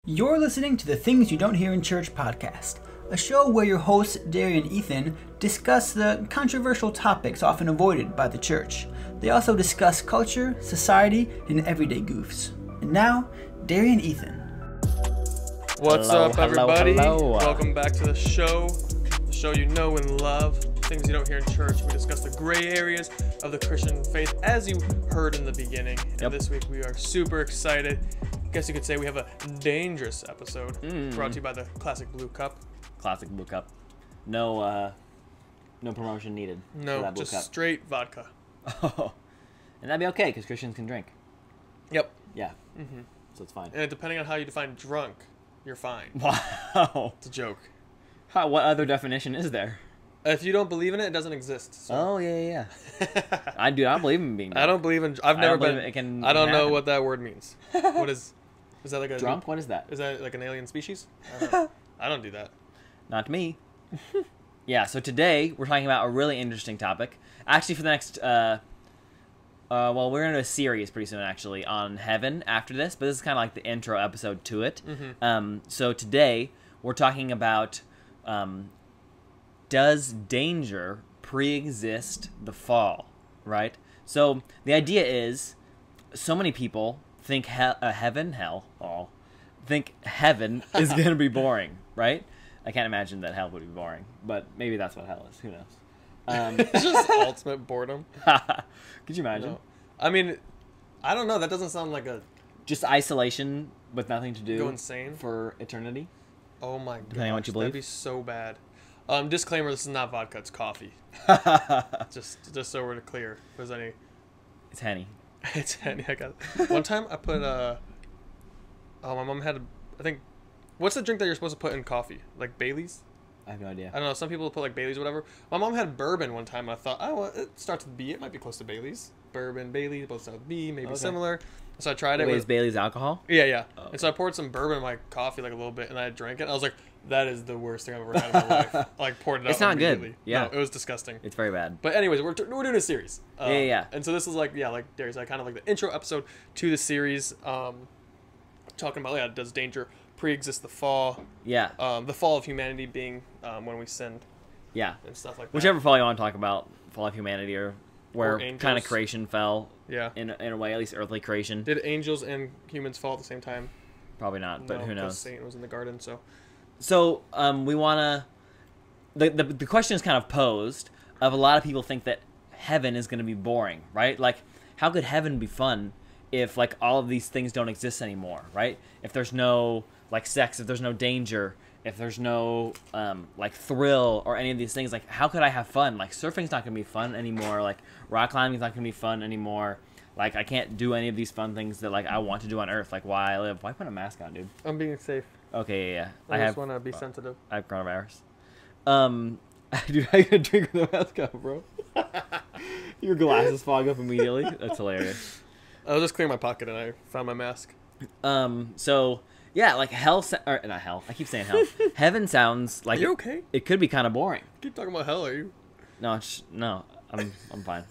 You're listening to the Things You Don't Hear in Church podcast, a show where your hosts, Derry and Ethan, discuss the controversial topics often avoided by the church. They also discuss culture, society, and everyday goofs. And now, Derry and Ethan. What's up, everybody? Hello. Welcome back to the show you know and love. Things you don't hear in church. We discuss the gray areas of the Christian faith, as you heard in the beginning. And this week we are super excited. I guess you could say we have a dangerous episode brought to you by the Classic Blue Cup. Classic Blue Cup. No promotion needed. No, for that Blue just Cup. straight vodka. Oh, and that'd be okay because Christians can drink. Yep. Yeah. So it's fine. And depending on how you define drunk, you're fine. Wow. It's a joke. What other definition is there? If you don't believe in it, it doesn't exist. So. Oh yeah. I don't believe in being drunk. I don't believe in. I've never been. I don't know what that word means. What is? Is that like a drunk? What is that? Is that like an alien species? I don't do that. Not me. Yeah. So today we're talking about a really interesting topic. Actually, for the next. Well, we're into a series pretty soon, actually, on heaven after this, but this is kind of like the intro episode to it. So today we're talking about. Does danger pre-exist the fall, right? So the idea is, so many people think heaven is going to be boring, right? I can't imagine that hell would be boring, but maybe that's what hell is. Who knows? It's just ultimate boredom. Could you imagine? No. I mean, I don't know. That doesn't sound like a... Just isolation with nothing to do. Go insane. For eternity. Oh my god. Depending on what you believe. That'd be so bad. Disclaimer, this is not vodka, it's coffee. just so we're clear. If there's any... It's Henny. It's Henny. I got it. One time I put my mom had I think... What's the drink that you're supposed to put in coffee? Like Bailey's? I have no idea. I don't know. Some people put like Bailey's or whatever. My mom had bourbon one time. And I thought, it starts with B. It might be close to Bailey's. Bourbon, Bailey, both start with B, maybe similar. So I tried it. Wait, is Bailey's alcohol? Yeah. Oh, okay. And so I poured some bourbon in my coffee like a little bit, and I drank it. I was like, that is the worst thing I've ever had in my life. I like poured it out. It's not immediately. good. Yeah. No, it was disgusting. It's very bad. But anyways, we're doing a series. Yeah. And so this is like Derry said, kind of like the intro episode to the series. Talking about does danger pre-exist the fall? Yeah. The fall of humanity being when we sinned. Yeah. And stuff like that. Whichever fall you want to talk about, fall of humanity or where angels. kind of creation fell. Yeah. In a way, at least earthly creation. Did angels and humans fall at the same time? Probably not, but who knows? Satan was in the garden, so. So we want to. The question is kind of posed of a lot of people think that heaven is going to be boring, right? Like, how could heaven be fun if like all of these things don't exist anymore, right? If there's no like sex, if there's no danger, if there's no like thrill or any of these things, like how could I have fun? Like surfing's not gonna be fun anymore. Like rock climbing's not gonna be fun anymore. Like I can't do any of these fun things that like I want to do on Earth. Like why I live. Why put a mask on, dude? I'm being safe. Okay, yeah. I just want to be sensitive. I have coronavirus. Dude, I gotta drink with the mask on, bro. Your glasses fog up immediately. That's hilarious. I was just clearing my pocket and I found my mask. So yeah, like or not hell. I keep saying hell. Heaven sounds like. Are you okay? It could be kind of boring. Keep talking about hell, are you? No, I'm fine.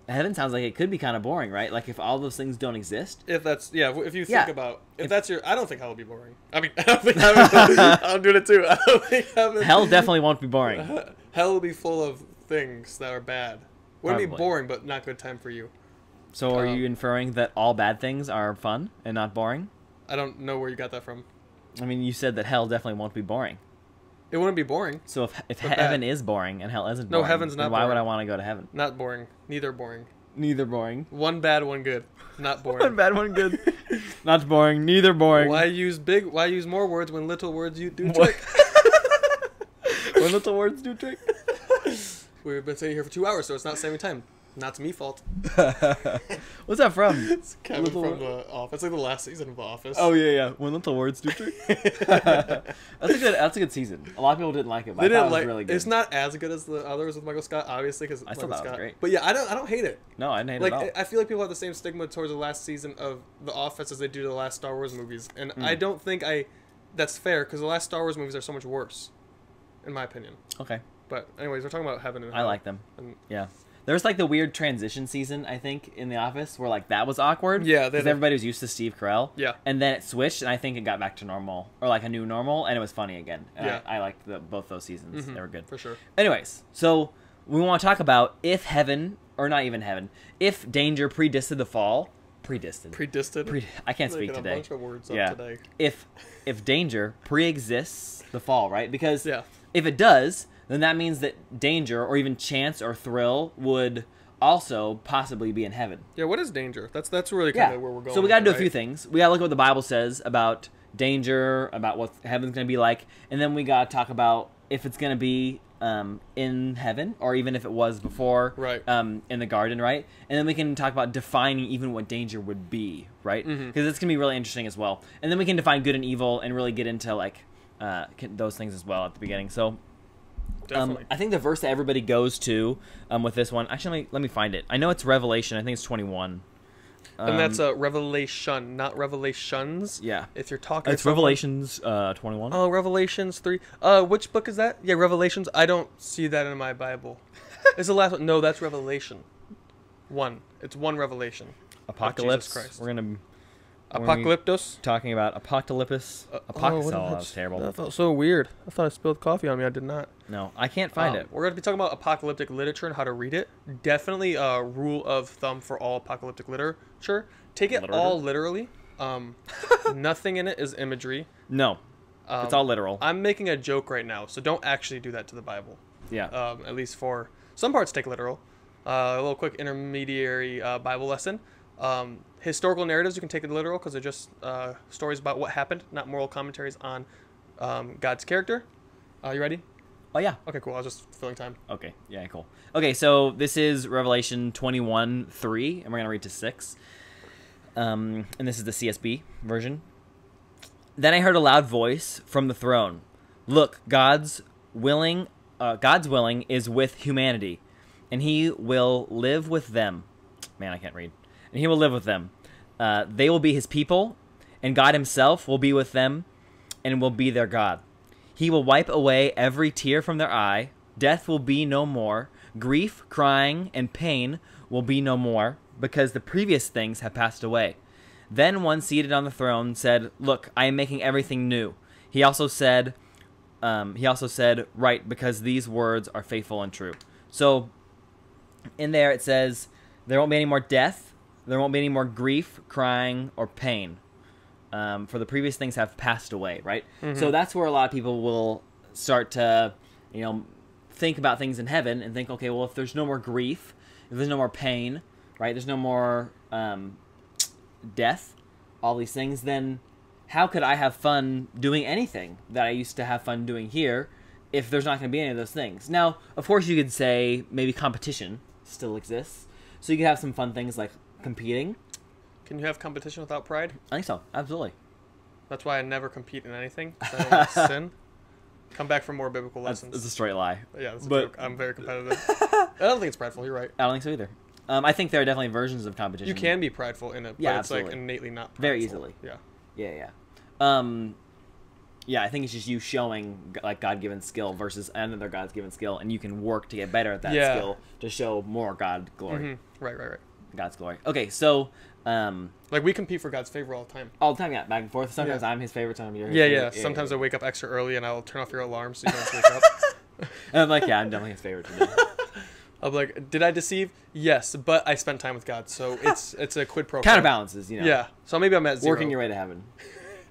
Heaven sounds like it could be kind of boring, right? Like if all those things don't exist. If you think about that's your, I don't think hell would be boring. I mean, I don't think I'm doing it too. I don't think hell definitely won't be boring. Hell will be full of things that are bad. Wouldn't be Probably. boring, but not good time for you. So are you inferring that all bad things are fun and not boring? I don't know where you got that from. I mean, you said that hell definitely won't be boring. It wouldn't be boring. So if heaven is boring and hell isn't boring, heaven's not then why boring. would I want to go to heaven? Not boring. Neither boring. Neither boring. One bad, one good. Not boring. One bad, one good. Not boring. Neither boring. Why use more words when little words do trick? When little words do trick. We've been sitting here for 2 hours, so it's not saving time. Not to me fault. What's that from? It's Kevin from The Office. It's like the last season of The Office. Oh yeah. When little words do trick. That's a good season. A lot of people didn't like it, but They I thought didn't it was really good. It's not as good as the others with Michael Scott, obviously, because I still thought it was great. But yeah, I don't hate it. No, I didn't hate Like it at all. I feel like people have the same stigma towards the last season of The Office as they do to the last Star Wars movies, and I don't think that's fair because the last Star Wars movies are so much worse, in my opinion. Okay. But anyways, we're talking about heaven and I hell. like them. And Yeah. There's like the weird transition season, I think, in The Office where like that was awkward. Yeah, because everybody was used to Steve Carell. Yeah, and then it switched, and I think it got back to normal or like a new normal, and it was funny again. And yeah, I liked both those seasons. They were good for sure. Anyways, so we want to talk about if heaven, or not even heaven, if danger predestined the fall. Predestined. I can't speak today. A bunch of words up today. If danger pre-exists the fall, right? Because if it does, then that means that danger or even chance or thrill would also possibly be in heaven. Yeah, what is danger? That's really kind of where we're going. So we got to do a few things. We got to look at what the Bible says about danger, about what heaven's going to be like, and then we got to talk about if it's going to be in heaven, or even if it was before, right? In the garden, right? And then we can talk about defining even what danger would be, right? Because it's gonna be really interesting as well. And then we can define good and evil and really get into like those things as well at the beginning. So I think the verse that everybody goes to with this one, actually, let me find it. I know it's Revelation. I think it's 21. And that's a revelation, not revelations. Yeah. If you're talking, it's Revelations 21. Oh, Revelations 3. Which book is that? Yeah, Revelations. I don't see that in my Bible. It's the last one. No, that's Revelation 1. It's one Revelation. Apocalypse. Christ. We're gonna Apocalyptos. Talking about Apocalypse. Apocalypse. Oh, that was terrible. That felt so weird. I thought I spilled coffee on me. I did not. No, I can't find it. We're going to be talking about apocalyptic literature and how to read it. Definitely a rule of thumb for all apocalyptic literature. Take it all literally. Nothing in it is imagery. No, it's all literal. I'm making a joke right now, so don't actually do that to the Bible. Yeah. At least for some parts, take literal. A little quick intermediary Bible lesson. Historical narratives, you can take it literal because they're just stories about what happened, not moral commentaries on God's character. You ready? Oh, yeah. Okay, cool. I was just filling time. Okay. Yeah, cool. Okay, so this is Revelation 21:3, and we're going to read to 6. And this is the CSB version. Then I heard a loud voice from the throne. Look, God's willing is with humanity, and he will live with them. Man, I can't read. And he will live with them. They will be his people, and God himself will be with them and will be their God. He will wipe away every tear from their eye. Death will be no more. Grief, crying, and pain will be no more, because the previous things have passed away. Then one seated on the throne said, Look, I am making everything new. He also said, Write, because these words are faithful and true. So in there it says, there won't be any more death. There won't be any more grief, crying, or pain. For the previous things have passed away, right? So that's where a lot of people will start to, think about things in heaven and think, okay, well, if there's no more grief, if there's no more pain, right? There's no more death, all these things, then how could I have fun doing anything that I used to have fun doing here if there's not going to be any of those things? Now, of course, you could say maybe competition still exists. So you could have some fun things like competing. Can you have competition without pride? I think so. Absolutely. That's why I never compete in anything. I don't want to sin. Come back for more biblical lessons. It's a straight lie. Yeah, that's a joke. I'm very competitive. I don't think it's prideful. You're right. I don't think so either. I think there are definitely versions of competition. You can be prideful in it, but it's like innately not prideful. Very easily. Yeah. Yeah. Yeah, I think it's just you showing like God-given skill versus another God's given skill, and you can work to get better at that skill to show more God glory. Right. God's glory. Okay, so like we compete for God's favor all the time. All the time, yeah, back and forth. Sometimes I'm his favorite, sometimes you're his favorite. Yeah. Sometimes I wake up extra early and I'll turn off your alarm so you don't wake up. And I'm like, yeah, I'm definitely his favorite today. I'm like, did I deceive? Yes, but I spent time with God, so it's a quid pro quo. Counterbalances, Yeah, so maybe I'm at 0. Working your way to heaven.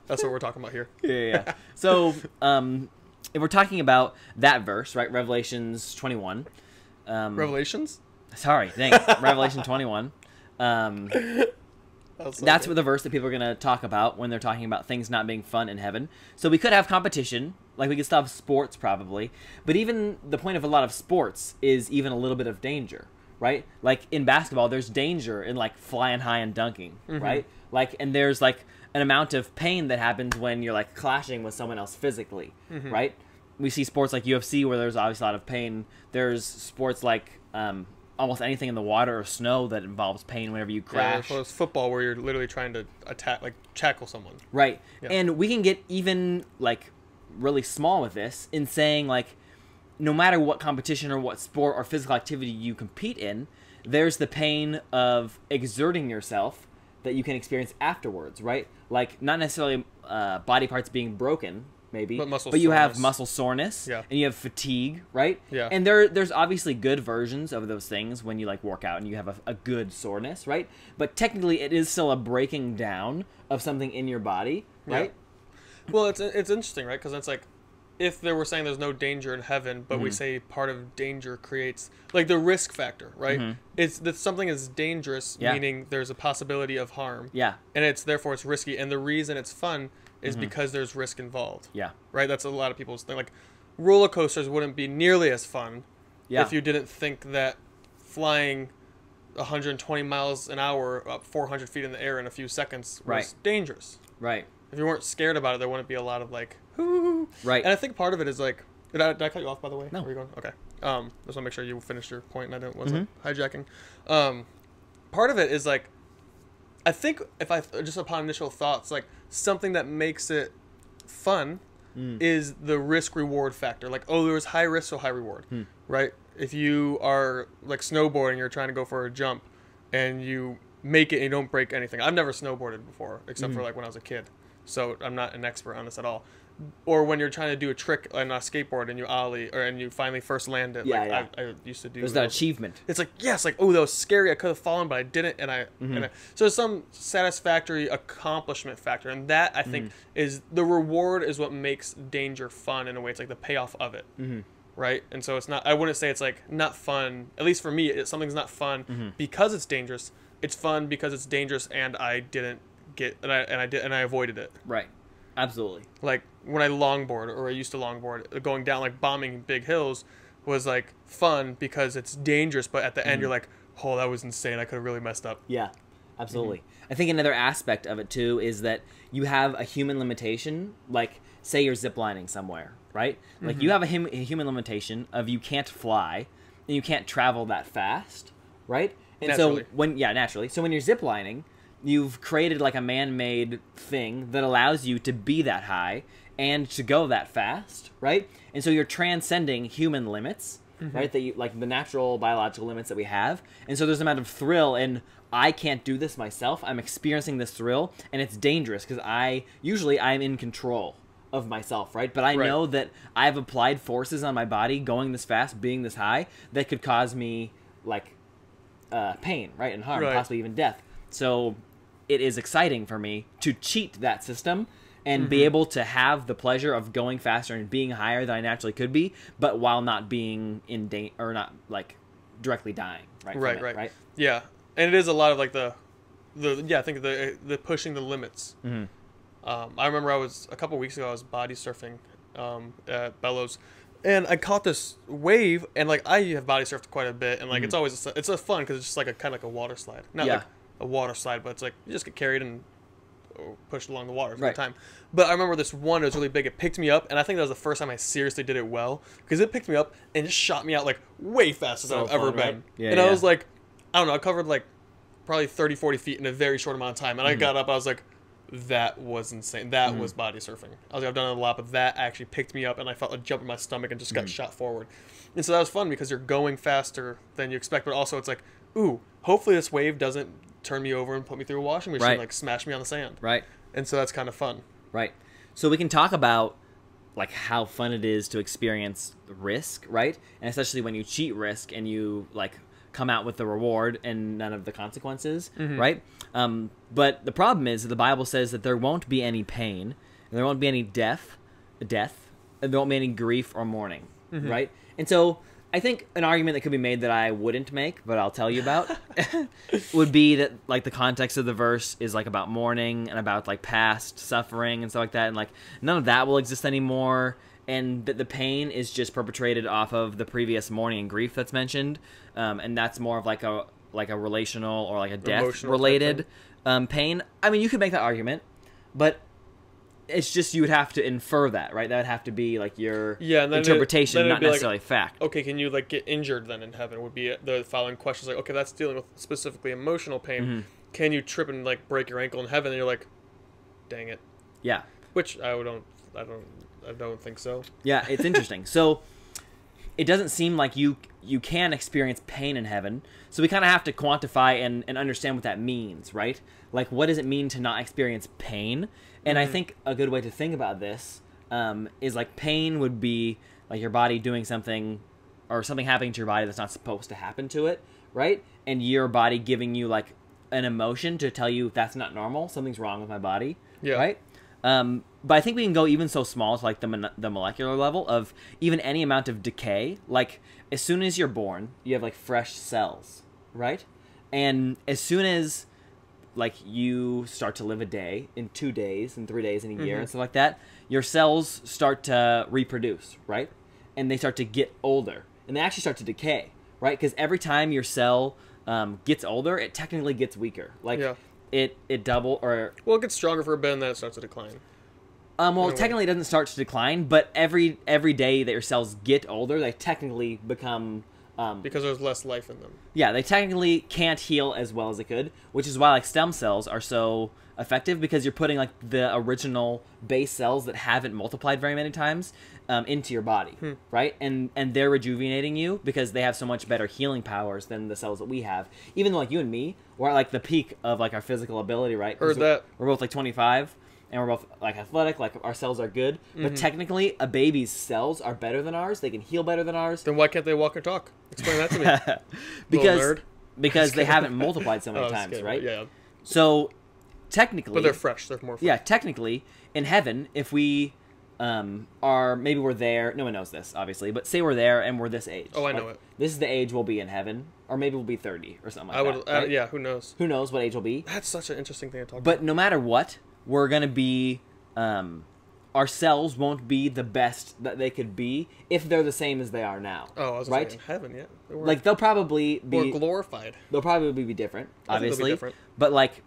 That's what we're talking about here. Yeah. So, if we're talking about that verse, right, Revelations 21. Revelations? Sorry, thanks. Revelation 21. That's what the verse that people are going to talk about when they're talking about things not being fun in heaven. So we could have competition, like we could still have sports probably, but even the point of a lot of sports is even a little bit of danger, right? Like in basketball, there's danger in like flying high and dunking, right? Like, and there's like an amount of pain that happens when you're like clashing with someone else physically, right? We see sports like UFC where there's obviously a lot of pain. There's sports like almost anything in the water or snow that involves pain whenever you crash. Yeah, well, it's football where you're literally trying to attack, like tackle someone. Right. Yeah. And we can get even like really small with this in saying like no matter what competition or what sport or physical activity you compete in, there's the pain of exerting yourself that you can experience afterwards, right? Like, not necessarily body parts being broken, maybe, but you have muscle soreness, and you have fatigue, right? Yeah. And there's obviously good versions of those things when you like work out and you have a good soreness, right? But technically, it is still a breaking down of something in your body, right? Yeah. Well, it's interesting, right? Because it's like, if they were saying there's no danger in heaven, but we say part of danger creates, like, the risk factor, right? It's that something is dangerous, meaning there's a possibility of harm. Yeah. And therefore it's risky. And the reason it's fun is because there's risk involved. Yeah. Right? That's a lot of people's thing. Like, roller coasters wouldn't be nearly as fun if you didn't think that flying 120 miles an hour up 400 feet in the air in a few seconds was dangerous. Right. If you weren't scared about it, there wouldn't be a lot of, like, hoo. Right. And I think part of it is, like, did I cut you off, by the way? No. Where are you going? Okay. Just want to make sure you finished your point and I wasn't hijacking. Part of it is, like, I think just upon initial thoughts, like, something that makes it fun is the risk-reward factor. Like, oh, there was high risk, so high reward, right? If you are, like, snowboarding, you're trying to go for a jump, and you make it and you don't break anything. I've never snowboarded before, except for, like, when I was a kid. So I'm not an expert on this at all. Or when you're trying to do a trick on a skateboard and you ollie, and you finally first land it. I used to do. There's that achievement. It's like, yes, like, oh, that was scary. I could have fallen, but I didn't. So there's some satisfactory accomplishment factor. And that, I think, is the reward is what makes danger fun in a way. It's like the payoff of it. Right? And so it's not, I wouldn't say it's like not fun. At least for me, something's not fun because it's dangerous. It's fun because it's dangerous and I didn't and I avoided it. Right. Absolutely. Like, when I longboard, or I used to longboard, going down, like, bombing big hills was, like, fun because it's dangerous, but at the end you're like, oh, that was insane. I could have really messed up. Yeah, absolutely. I think another aspect of it, too, is that you have a human limitation. Like, say you're ziplining somewhere, right? Like, you have a human limitation of you can't fly and you can't travel that fast, right? And naturally. Naturally. So when you're ziplining, you've created, like, a man-made thing that allows you to be that high and to go that fast, right? And so you're transcending human limits, right? That you, like, the natural biological limits that we have. And so there's an amount of thrill in, I can't do this myself. I'm experiencing this thrill, and it's dangerous because I'm in control of myself, right? But I know that I've applied forces on my body going this fast, being this high, that could cause me, like, pain, right? And harm, possibly even death. So it is exciting for me to cheat that system and be able to have the pleasure of going faster and being higher than I naturally could be, but while not being in danger or not, like, directly dying, right? Right. Yeah, and it is a lot of, like, I think the pushing the limits. I remember a couple weeks ago I was body surfing at Bellows, and I caught this wave, and, like, I have body surfed quite a bit, and, like, it's always it's a fun because it's just like kind of like a water slide, not like a water slide, but it's like you just get carried and pushed along the water for the time. But I remember this one, it was really big. It picked me up, and I think that was the first time I seriously did it well, because it picked me up and just shot me out, like, way faster than I've ever been. Right? I was like, I don't know, I covered, like, probably 30-40 feet in a very short amount of time, and I got up, I was like, that was insane. That was body surfing. I was like, I've done it a lot, but that actually picked me up, and I felt a jump in my stomach and just got shot forward. And so that was fun because you're going faster than you expect, but also it's like, ooh, hopefully this wave doesn't turn me over and put me through a washing machine, like smash me on the sand. Right. And so that's kind of fun. Right. So we can talk about, like, how fun it is to experience risk, right? And especially when you cheat risk and you, like, come out with the reward and none of the consequences, right? But the problem is that the Bible says that there won't be any pain, and there won't be any death, and there won't be any grief or mourning, right? And so I think an argument that could be made that I wouldn't make, but I'll tell you about, would be that, like, the context of the verse is, like, about mourning and about, like, past suffering and stuff like that, and, like, none of that will exist anymore, and that the pain is just perpetrated off of the previous mourning and grief that's mentioned, and that's more of, like, a relational or, like, a death-related pain. I mean, you could make that argument, but it's just you would have to infer that, right? That would have to be, like, your interpretation, not necessarily like, fact. Okay, can you, like, get injured then in heaven? Would be the following questions, like, okay, that's dealing with specifically emotional pain. Can you trip and, like, break your ankle in heaven? And you're like, dang it. Yeah. Which I don't think so. Yeah, it's interesting. So it doesn't seem like you can experience pain in heaven. So we kind of have to quantify and understand what that means, right? Like, what does it mean to not experience pain? And I think a good way to think about this is like pain would be like your body doing something or something happening to your body that's not supposed to happen to it, right? And your body giving you like an emotion to tell you that's not normal, something's wrong with my body, right? But I think we can go even so small as like the molecular level of even any amount of decay. Like as soon as you're born, you have like fresh cells, right? And as soon as like you start to live a day, in 2 days, in 3 days, in a year, and stuff like that, your cells start to reproduce, right? And they start to get older, and they actually start to decay, right? Because every time your cell gets older, it technically gets weaker. Like it double or it gets stronger for a bit, and then it starts to decline. Well, technically it doesn't start to decline, but every day that your cells get older, they technically become because there's less life in them. Yeah, they technically can't heal as well as they could, which is why like stem cells are so effective, because you're putting like the original base cells that haven't multiplied very many times into your body, right? And they're rejuvenating you because they have so much better healing powers than the cells that we have. Even though like you and me, we're at like the peak of like our physical ability, right? Heard that. We're both like 25. And we're both like athletic, like our cells are good. But technically, a baby's cells are better than ours. They can heal better than ours. Then why can't they walk or talk? Explain that to me. because they haven't multiplied so many times, right? Yeah. So technically, but they're fresh. They're more fresh. Yeah, technically, in heaven, if we are maybe we're there. No one knows this, obviously, but say we're there and we're this age. Oh, I know it. This is the age we'll be in heaven, or maybe we'll be 30 or something like that. Right? Yeah, who knows? Who knows what age we'll be? That's such an interesting thing to talk about. But no matter what, we're going to be, our cells won't be the best that they could be if they're the same as they are now. Oh, I was right? saying in heaven, yeah. Like, they'll probably be... Or glorified. They'll probably be different, obviously. They'll be different. But, like,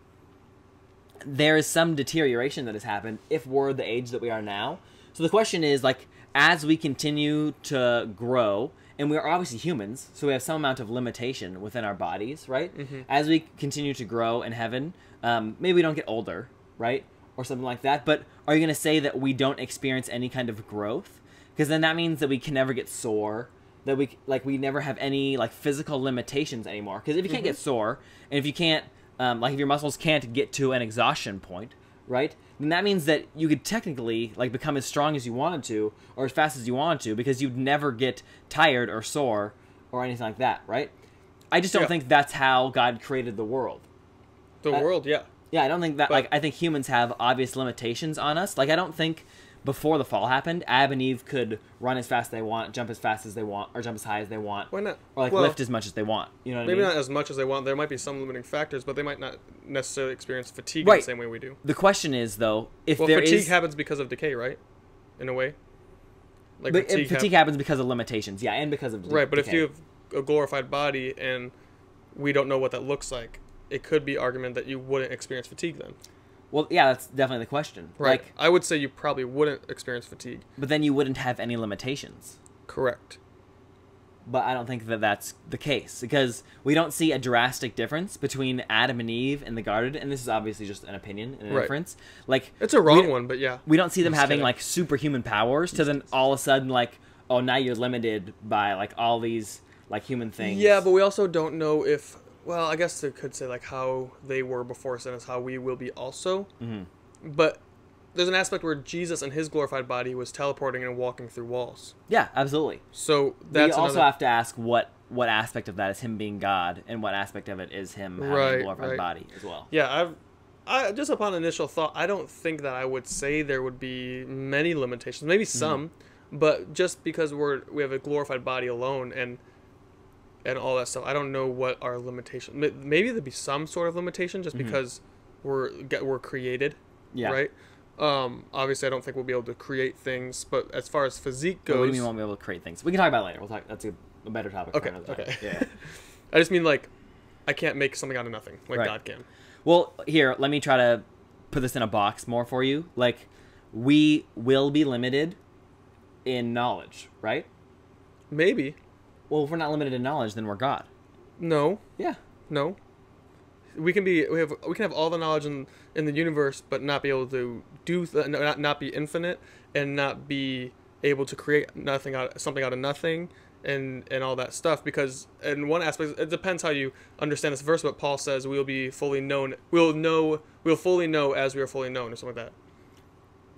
there is some deterioration that has happened if we're the age that we are now. So the question is, like, as we continue to grow, and we are obviously humans, so we have some amount of limitation within our bodies, right? As we continue to grow in heaven, maybe we don't get older, right? Or something like that. But are you going to say that we don't experience any kind of growth? Because then that means that we can never get sore, that we never have any like physical limitations anymore. Because if you can't get sore, and if you can't, like if your muscles can't get to an exhaustion point, right? Then that means that you could technically like become as strong as you wanted to, or as fast as you wanted to, because you'd never get tired or sore or anything like that, right? I just don't think that's how God created the world. The world, yeah. Yeah, I don't think that, like, I think humans have obvious limitations on us. Like, I don't think before the fall happened, Adam and Eve could run as fast as they want, jump as fast as they want, or jump as high as they want. Why not? Or, like, lift as much as they want. You know what I mean? Maybe not as much as they want. There might be some limiting factors, but they might not necessarily experience fatigue in the same way we do. The question is, though, if there is... fatigue happens because of decay, right? In a way? Like, fatigue happens because of limitations, yeah, and because of decay. Right, but if you have a glorified body and we don't know what that looks like, it could be argument that you wouldn't experience fatigue then. Well, yeah, that's definitely the question. Right. Like, I would say you probably wouldn't experience fatigue. But then you wouldn't have any limitations. Correct. But I don't think that that's the case, because we don't see a drastic difference between Adam and Eve in the garden, and this is obviously just an opinion and an inference. Like, it's a wrong one, but yeah. We don't see them having like superhuman powers to then all of a sudden like, oh, now you're limited by like all these like human things. Yeah, but we also don't know if... Well, I guess they could say like how they were before sin is how we will be also. But there's an aspect where Jesus in his glorified body was teleporting and walking through walls. Yeah, absolutely. So that's you also have to ask what aspect of that is him being God, and what aspect of it is him having a glorified body as well. Yeah, I just upon initial thought, I don't think that I would say there would be many limitations. Maybe some, but just because we have a glorified body alone and all that stuff, I don't know what our limitation. Maybe there'd be some sort of limitation just because we're created, right? Obviously, I don't think we'll be able to create things, but as far as physique goes, what do you mean we won't be able to create things? We can talk about it later. We'll talk. That's a better topic. Okay. For another time. Okay. Yeah. I just mean like I can't make something out of nothing like God can. Well, here, let me try to put this in a box more for you. Like, we will be limited in knowledge, right? Maybe. Well, if we're not limited in knowledge, then we're God. No. Yeah. No. We can have all the knowledge in the universe, but not be able to not be infinite, and not be able to create something out of nothing, and all that stuff, because in one aspect it depends how you understand this verse, but Paul says we'll be fully known, we'll fully know as we are fully known, or something like that.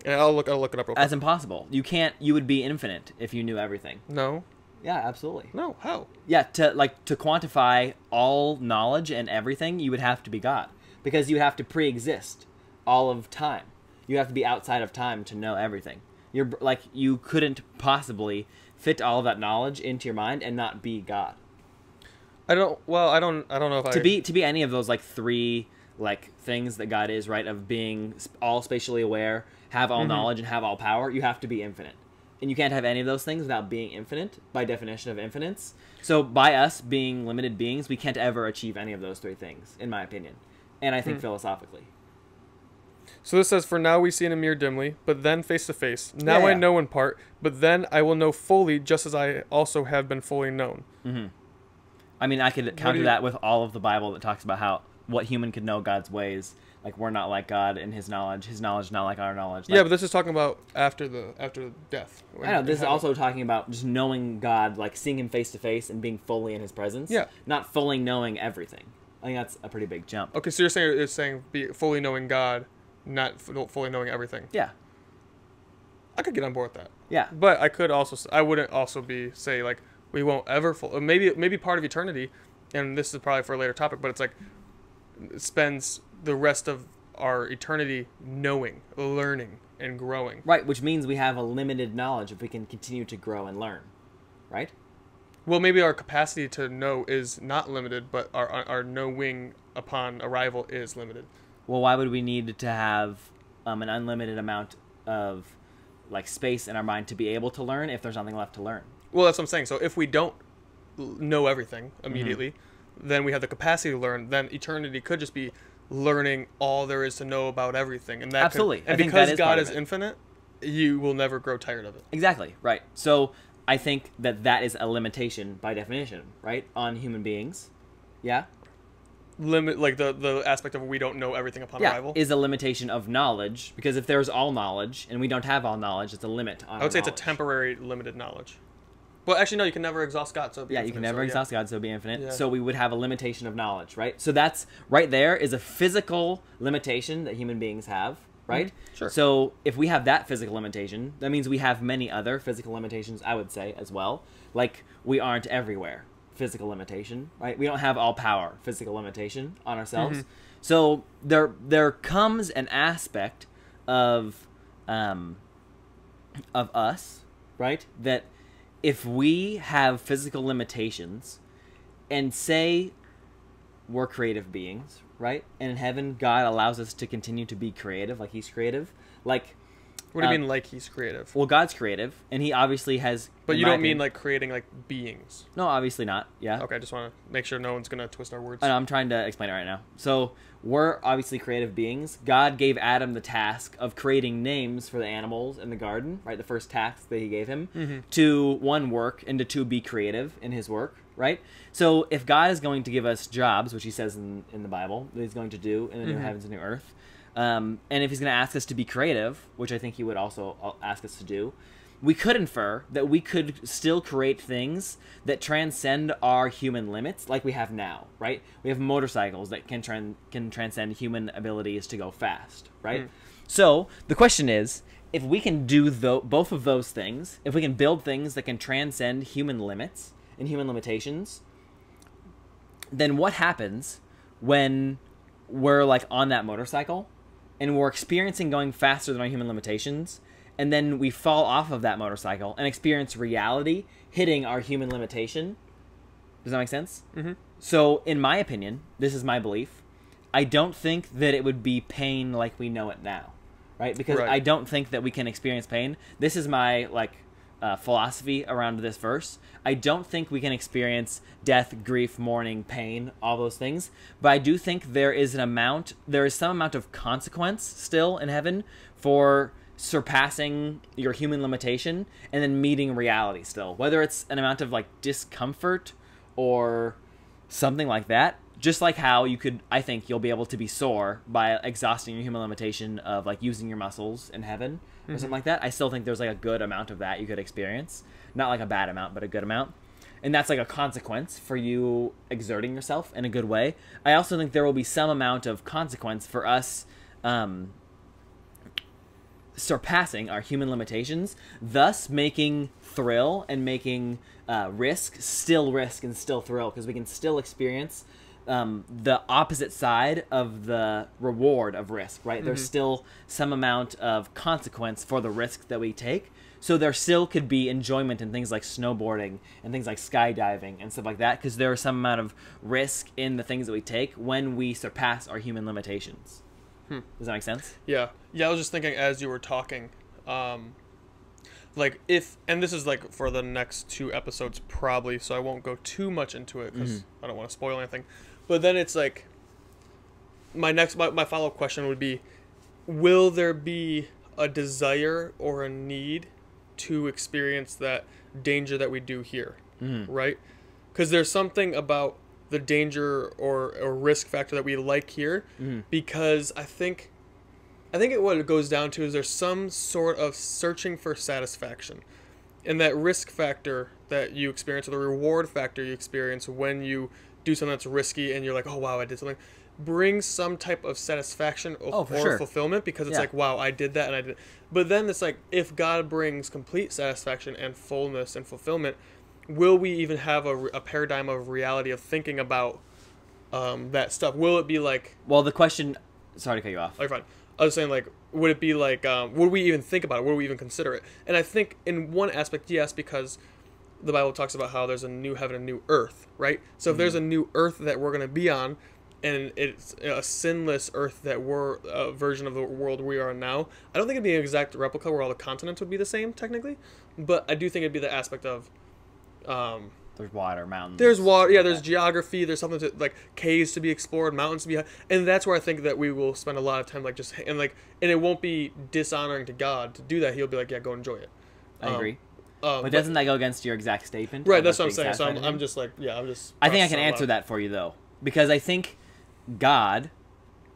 And I'll look it up real quick. That's impossible. You would be infinite if you knew everything. No. Yeah, absolutely. No, how? Yeah, to quantify all knowledge and everything, you would have to be God, because you have to pre-exist all of time. You have to be outside of time to know everything. You couldn't possibly fit all of that knowledge into your mind and not be God. I don't know if to be any of those like three like things that God is, right? Of being all spatially aware, have all knowledge, and have all power. You have to be infinite. And you can't have any of those things without being infinite, by definition of infinite. So by us being limited beings, we can't ever achieve any of those three things, in my opinion. And I think philosophically. So this says, for now we see in a mirror dimly, but then face to face. Now Yeah. I know in part, but then I will know fully, just as I also have been fully known. Mm-hmm. I mean, I could counter that with all of the Bible that talks about what human could know God's ways. Like, we're not like God in his knowledge not like our knowledge. Like, yeah, but this is talking about after death. I know, this is also talking about just knowing God, like seeing him face to face and being fully in his presence. Yeah. Not fully knowing everything. I think that's a pretty big jump. Okay, so you're saying be fully knowing God, not fully knowing everything. Yeah. I could get on board with that. Yeah. But I wouldn't also say like we won't ever maybe part of eternity, and this is probably for a later topic, but it's like it spends the rest of our eternity knowing, learning, and growing. Right, which means we have a limited knowledge if we can continue to grow and learn. Right? Well, maybe our capacity to know is not limited, but our knowing upon arrival is limited. Well, why would we need to have an unlimited amount of like space in our mind to be able to learn if there's nothing left to learn? Well, that's what I'm saying. So if we don't know everything immediately, then we have the capacity to learn. Then eternity could just be learning all there is to know about everything, and that absolutely. And because God is infinite, you will never grow tired of it. Exactly. Right. So I think that is a limitation by definition, right, on human beings. Yeah. Limit, like the aspect of we don't know everything upon arrival, is a limitation of knowledge, because if there's all knowledge and we don't have all knowledge, it's a limit on I would say knowledge. It's a temporary limited knowledge. Well, actually, no, you can never exhaust God, so it'd be infinite, you can never exhaust God, so it'd be infinite. Yeah. So we would have a limitation of knowledge, right? So that's right there is a physical limitation that human beings have, right? Sure. So if we have that physical limitation, that means we have many other physical limitations, I would say, as well. Like, we aren't everywhere. Physical limitation, right? We don't have all power, physical limitation on ourselves. So there comes an aspect of us, right? That if we have physical limitations, and say we're creative beings, right? And in heaven, God allows us to continue to be creative, like He's creative, like. What do you mean, like He's creative? Well, God's creative, and He obviously has. But you don't mean like creating like beings. No, obviously not. Yeah. Okay, I just want to make sure no one's gonna twist our words. I know, I'm trying to explain it right now. So we're obviously creative beings. God gave Adam the task of creating names for the animals in the garden, right? The first task that He gave him to one, work, and to two, be creative in His work, right? So if God is going to give us jobs, which He says in the Bible that He's going to do in the new heavens and new earth. And if He's going to ask us to be creative, which I think He would also ask us to do, we could infer that we could still create things that transcend our human limits, like we have now, right? We have motorcycles that can transcend human abilities to go fast, right? So the question is, if we can do both of those things, if we can build things that can transcend human limits and human limitations, then what happens when we're like on that motorcycle and we're experiencing going faster than our human limitations, and then we fall off of that motorcycle and experience reality hitting our human limitation? Does that make sense? So, in my opinion, this is my belief, I don't think that it would be pain like we know it now, right? Because I don't think that we can experience pain. This is my, philosophy around this verse. I don't think we can experience death, grief, mourning, pain, all those things. But I do think there is some amount of consequence still in heaven for surpassing your human limitation and then meeting reality still. Whether it's an amount of like discomfort or something like that. Just like how I think you'll be able to be sore by exhausting your human limitation of like using your muscles in heaven or something like that. I still think there's like a good amount of that you could experience. Not like a bad amount, but a good amount. and that's like a consequence for you exerting yourself in a good way. I also think there will be some amount of consequence for us surpassing our human limitations, thus making thrill and making risk and still thrill, because we can still experience the opposite side of the reward of risk, right? There's still some amount of consequence for the risk that we take. So there still could be enjoyment in things like snowboarding and things like skydiving and stuff like that, because there is some amount of risk in the things that we take when we surpass our human limitations. Does that make sense? Yeah. I was just thinking as you were talking, like if, and this is like for the next 2 episodes probably, so I won't go too much into it because I don't want to spoil anything. But then it's like, my follow-up question would be, will there be a desire or a need to experience that danger that we do here, right? Because there's something about the danger or risk factor that we like here, because I think what it goes down to is there's some sort of searching for satisfaction, and that risk factor that you experience, or the reward factor you experience when you do something that's risky and you're like, oh wow, I did something, brings some type of satisfaction or fulfillment, because it's like, wow, I did that and I did. But then it's like, if God brings complete satisfaction and fullness and fulfillment, will we even have a paradigm of reality of thinking about that stuff? Will it be like... Well, the question... Sorry to cut you off. Okay, fine. I was saying, like, would it be like... would we even think about it? Would we even consider it? And I think in one aspect, yes, because the Bible talks about how there's a new heaven and new earth, right? So if there's a new earth that we're going to be on, and it's a sinless earth that we're a version of the world we are in now, I don't think it'd be an exact replica where all the continents would be the same, technically. But I do think it'd be the aspect of... there's water, mountains. There's water, yeah, there's geography, there's something to, like, caves to be explored, mountains to be... And that's where I think that we will spend a lot of time, like, just... And it won't be dishonoring to God to do that. He'll be like, yeah, go enjoy it. I agree. But doesn't that go against your exact statement? Right, that's what I'm saying. So I'm just like, yeah, I'm just... I think I can answer that for you, though. Because I think God,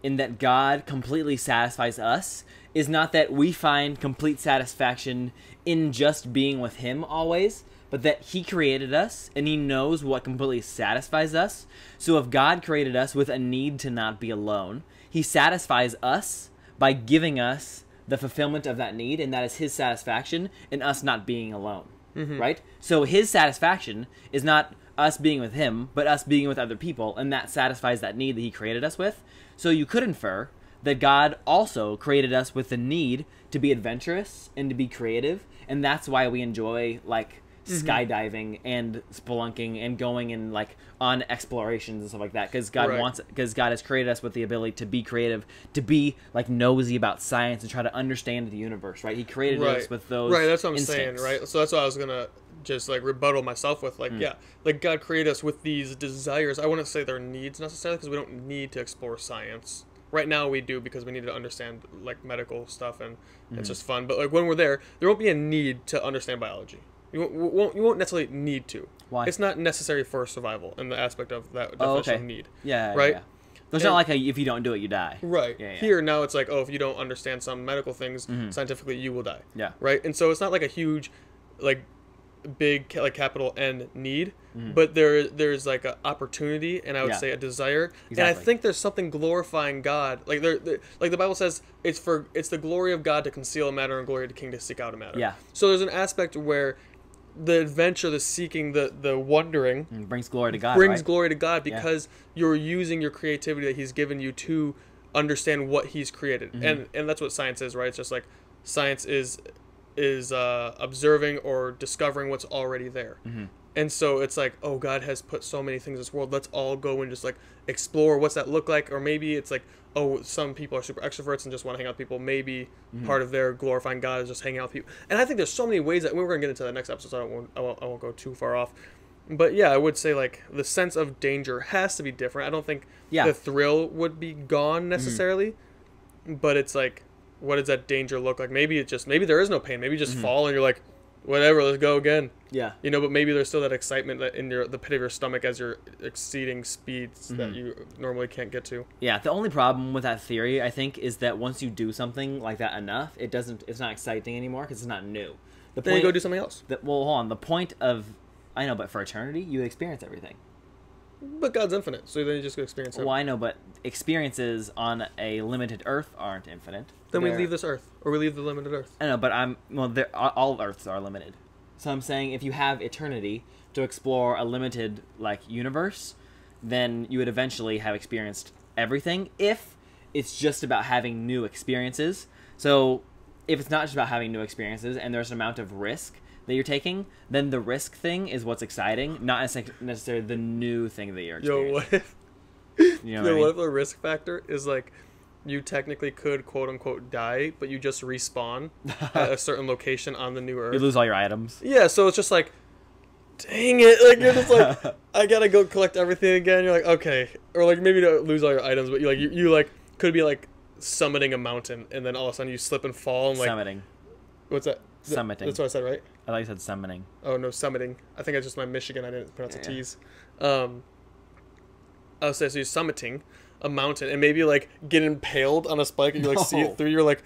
in that God completely satisfies us, is not that we find complete satisfaction in just being with Him always, but that He created us, and He knows what completely satisfies us. So if God created us with a need to not be alone, He satisfies us by giving us the fulfillment of that need, and that is His satisfaction in us not being alone, right? So His satisfaction is not us being with Him, but us being with other people, and that satisfies that need that He created us with. So you could infer that God also created us with the need to be adventurous and to be creative, and that's why we enjoy, like, skydiving and spelunking and going and, like, on explorations and stuff like that, because God because God has created us with the ability to be creative, to be, like, nosy about science and try to understand the universe, right? He created us with those that's what I'm instincts. saying, right? So that's what I was gonna just, like, rebuttal myself with, like, yeah, like, God created us with these desires. I wouldn't say they're needs necessarily, because we don't need to explore science. Right now we do, because we need to understand, like, medical stuff, and it's just fun. But, like, when we're there won't be a need to understand biology. You won't necessarily need to. Why? It's not necessary for survival in the aspect of that definition of need. Yeah, right? Yeah. There's not like if you don't do it, you die. Right. Yeah. Here, now it's like, oh, if you don't understand some medical things scientifically, you will die. Yeah. Right? And so it's not like a huge, like, big, like, capital N need, but there's like an opportunity, and I would say a desire. Exactly. And I think there's something glorifying God. Like, like the Bible says, it's the glory of God to conceal a matter and glory of the king to seek out a matter. Yeah. So there's an aspect where the adventure, the seeking, the wondering brings glory to God. Brings glory to God, because you're using your creativity that He's given you to understand what He's created, and that's what science is, right? It's just like science is observing or discovering what's already there. And so it's like, oh, God has put so many things in this world. Let's all go and just, like, explore what's that look like. Or maybe it's like, oh, some people are super extroverts and just want to hang out with people. Maybe part of their glorifying God is just hanging out with people. And I think there's so many ways that we're going to get into the next episode, so I won't go too far off. But yeah, I would say, like, the sense of danger has to be different. I don't think the thrill would be gone necessarily, but it's like, what does that danger look like? Maybe there is no pain. Maybe you just fall and you're like, whatever, let's go again. Yeah. You know, but maybe there's still that excitement that in the pit of your stomach as you're exceeding speeds that you normally can't get to. Yeah, the only problem with that theory, I think, is that once you do something like that enough, it's not exciting anymore because it's not new. Then you go do something else. Well, hold on. The point of I know, but for eternity, you experience everything. But God's infinite, so then you just go experience it. Well, I know, but experiences on a limited Earth aren't infinite. Then we leave this Earth, or we leave the limited Earth. I know, but all Earths are limited. So I'm saying if you have eternity to explore a limited universe, then you would eventually have experienced everything. If it's just about having new experiences, so if it's not just about having new experiences and there's an amount of risk that you're taking, then the risk thing is what's exciting, not necessarily the new thing that you're experiencing. Yo, what if? What if the risk factor is you technically could quote unquote die, but you just respawn at a certain location on the new Earth. You lose all your items. Yeah, so it's just dang it! You're just I gotta go collect everything again. You're okay, or maybe don't lose all your items, but you could be summiting a mountain, and then all of a sudden you slip and fall and summiting. What's that? Summiting. That's what I said, right? I thought you said summoning. Oh no, summiting. I think I just meant Michigan. I didn't pronounce the T's. I was saying, so you're summiting a mountain and maybe get impaled on a spike and you see it through. You're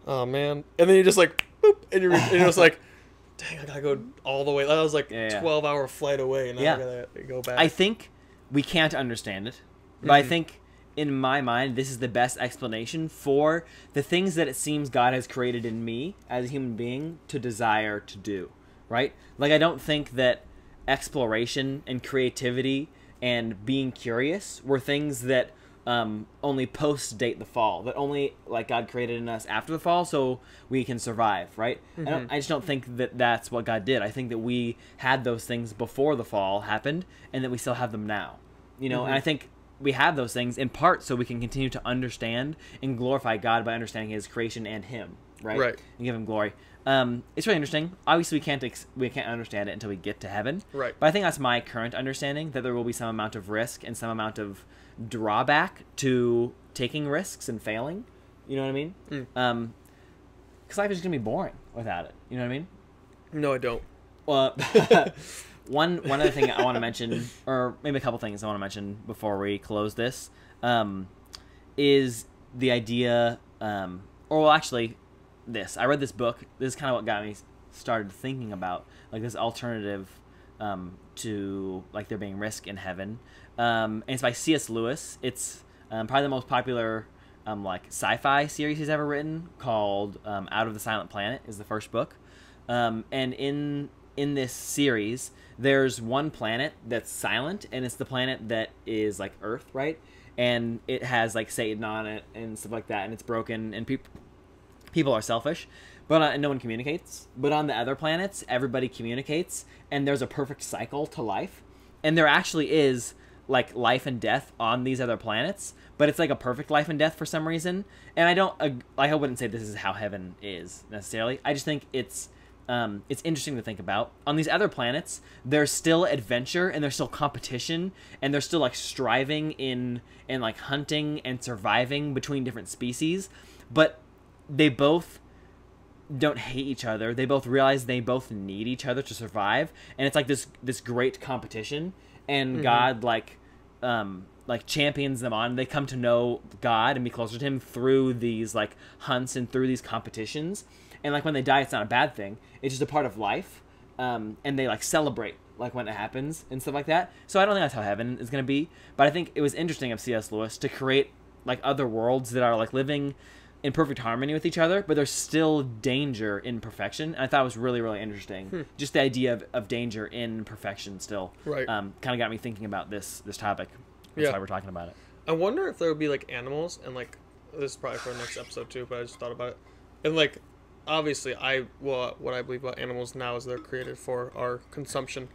oh man, and then you just boop, and you're just dang, I gotta go all the way. That was 12-hour flight away, and now I gotta go back. I think we can't understand it, but I think in my mind this is the best explanation for the things that it seems God has created in me as a human being to desire to do. Right? I don't think that exploration and creativity and being curious were things that only post-date the fall, that only God created in us after the fall so we can survive, right? I just don't think that that's what God did. I think that we had those things before the fall happened and that we still have them now, and I think we have those things in part so we can continue to understand and glorify God by understanding his creation and him, right? And give him glory. It's really interesting. Obviously, we can't understand it until we get to heaven. Right. But I think that's my current understanding, that there will be some amount of risk and some amount of drawback to taking risks and failing. You know what I mean? Because life is going to be boring without it. You know what I mean? No, I don't. Well, one other thing I want to mention, or maybe a couple things I want to mention before we close this, is the idea, this. I read this book. This is kind of what got me started thinking about this alternative to there being risk in heaven. And it's by C.S. Lewis. It's probably the most popular sci-fi series he's ever written, called Out of the Silent Planet is the first book. And in this series, there's one planet that's silent, and it's the planet that is Earth, right? And it has Satan on it and stuff like that, and it's broken, and people are selfish, but no one communicates. But on the other planets, everybody communicates, and there's a perfect cycle to life. And there actually is life and death on these other planets, but it's a perfect life and death for some reason. And I wouldn't say this is how heaven is necessarily. I just think it's interesting to think about. On these other planets, there's still adventure and there's still competition and there's still striving in hunting and surviving between different species, but they both don't hate each other. They both realize they both need each other to survive, and it's this great competition. And God champions them on. They come to know God and be closer to him through these hunts and through these competitions. And when they die, it's not a bad thing. It's just a part of life. And they celebrate when it happens and stuff like that. So I don't think that's how heaven is going to be. But I think it was interesting of C.S. Lewis to create other worlds that are like living in perfect harmony with each other, but there's still danger in perfection. And I thought it was really, really interesting. Just the idea of danger in perfection still. Right. Kind of got me thinking about this topic. That's why we're talking about it. I wonder if there would be like animals, and like this is probably for the next episode too, but I just thought about it. And like obviously what I believe about animals now is they're created for our consumption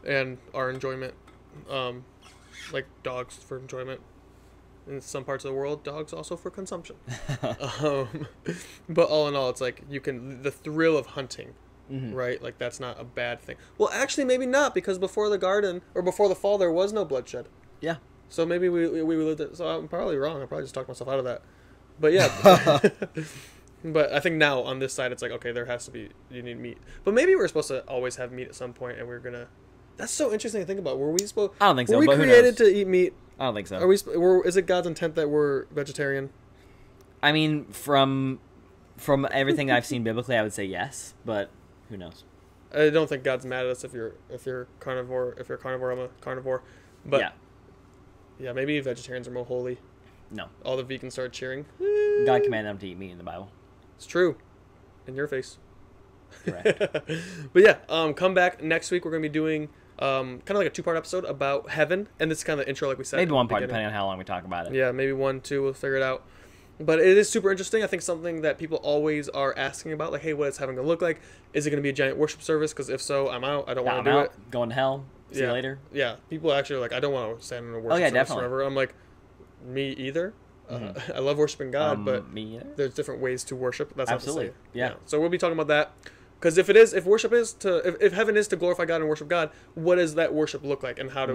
and our enjoyment. Like dogs for enjoyment. In some parts of the world, dogs also for consumption. But all in all, it's like the thrill of hunting, right? Like that's not a bad thing. Well, actually, maybe not, because before the garden or before the fall, there was no bloodshed. Yeah. So maybe we lived it. So I'm probably wrong. I probably just talked myself out of that. But yeah. But I think now on this side, it's like, okay, you need meat. But maybe we're supposed to always have meat at some point, and we're gonna. That's so interesting to think about. Were we supposed? I don't think so. Were we created to eat meat? I don't think so. Is it God's intent that we're vegetarian? I mean, from everything I've seen biblically, I would say yes, but who knows? I don't think God's mad at us if you're carnivore. If you're carnivore, I'm a carnivore. But Yeah. yeah, maybe vegetarians are more holy. No. All the vegans started cheering. God commanded them to eat meat in the Bible. It's true. In your face. Correct. But yeah, come back next week. We're going to be doing kind of like a 2-part episode about heaven. And this is kind of the intro, like we said. Maybe one at the part, beginning. depending on how long we talk about it. Yeah, maybe 1, 2. We'll figure it out. But it is super interesting. I think something that people always are asking about, like, hey, what is heaven going to look like? Is it going to be a giant worship service? Because if so, I'm out. I don't want to do it. Going to hell. See you later. Yeah, people actually are like, I don't want to stand in a worship service definitely. forever. I'm like, me either. I love worshiping God, but me either. there's different ways to worship. That's Absolutely. not to say. Yeah. So we'll be talking about that. Because if worship is if heaven is to glorify God and worship God, what does that worship look like, and what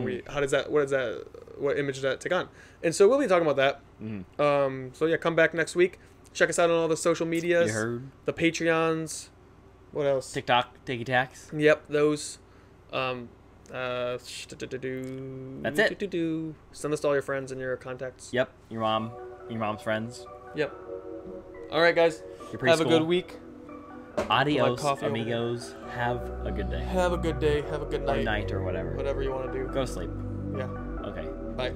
image does that take on? And so we'll be talking about that. So yeah, come back next week. Check us out on all the social medias. You heard. The Patreons. What else? TikTok, Tiki Tax. Yep, those. That's it. Send this to all your friends and your contacts. Yep, your mom's friends. Yep. All right, guys. Your preschool. Have a good week. Adios, coffee over amigos. Have a good day. Have a good day. Have a good night. Or night or whatever. Whatever you want to do. Go to sleep. Yeah. Okay. Bye.